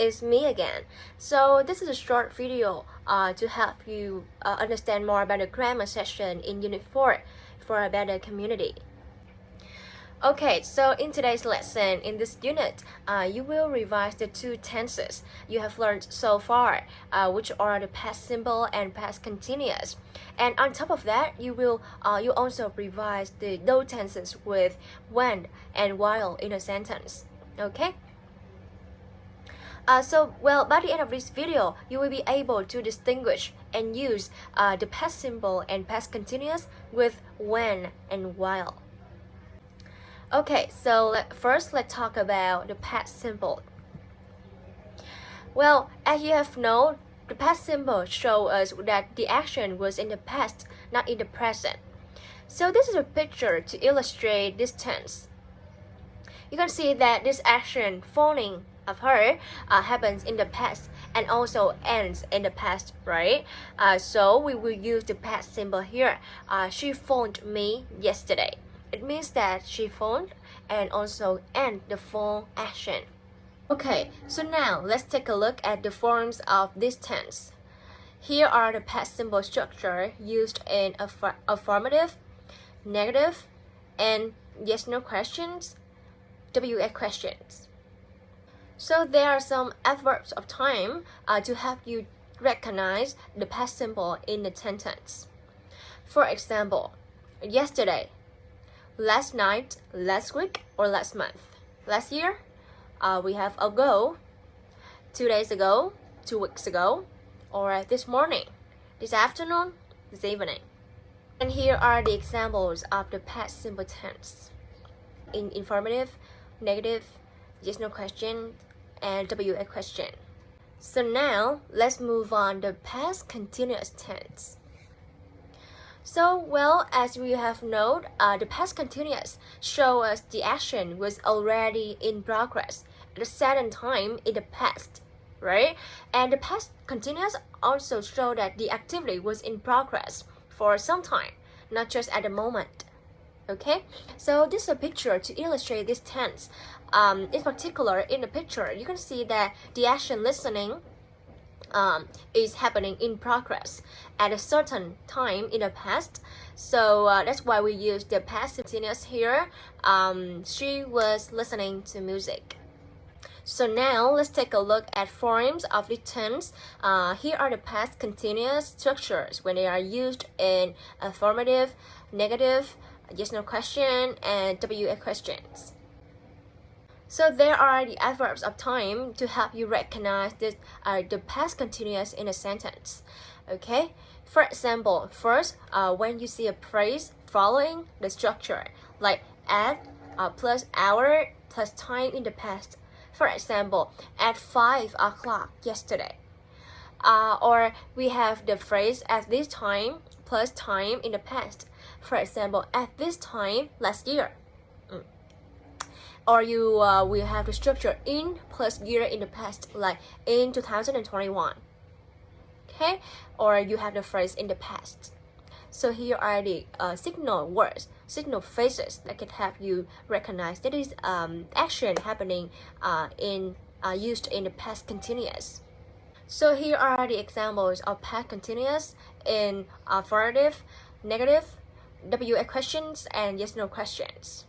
it's me again. So this is a short video to help you understand more about the grammar session in Unit 4 for a better community. Okay, so in today's lesson, in this unit, you will revise the two tenses you have learned so far, which are the past simple and past continuous. And on top of that, you also revise those tenses with when and while in a sentence. Okay? By the end of this video, you will be able to distinguish and use the past simple and past continuous with when and while. Okay, so first let's talk about the past simple. Well, as you have known, the past simple shows us that the action was in the past, not in the present. So this is a picture to illustrate this tense. You can see that this action, phoning of her, happens in the past and also ends in the past, right? So we will use the past simple here. She phoned me yesterday. It means that she phoned and also end the phone action. Okay, so now let's take a look at the forms of this tense. Here are the past simple structure used in affirmative, negative, and yes/no questions, WH questions. So there are some adverbs of time to help you recognize the past simple in the sentence. For example, yesterday, last night, last week, or last month. Last year, we have ago, 2 days ago, 2 weeks ago, or this morning, this afternoon, this evening. And here are the examples of the past simple tense in informative, negative, yes/no question, and WH question. So now let's move on to past continuous tense. So, as we have known, the past continuous shows us the action was already in progress at a certain time in the past, right? And the past continuous also show that the activity was in progress for some time, not just at the moment. Okay, so this is a picture to illustrate this tense. In particular, in the picture, you can see that the action listening is happening in progress at a certain time in the past. So that's why we use the past continuous here. She was listening to music. So now let's take a look at forms of the tense. Here are the past continuous structures when they are used in affirmative, negative, yes/no question, and WH questions. So there are the adverbs of time to help you recognize the past continuous in a sentence. Okay, for example, first, when you see a phrase following the structure, like at plus hour plus time in the past. For example, at 5 o'clock yesterday. Or we have the phrase at this time plus time in the past. For example, at this time last year. Or we have the structure in plus year in the past, like in 2021. Okay, or you have the phrase in the past. So here are the signal words, signal phrases that can help you recognize that is action happening used in the past continuous. So here are the examples of past continuous in affirmative, negative, WH questions, and yes/no questions.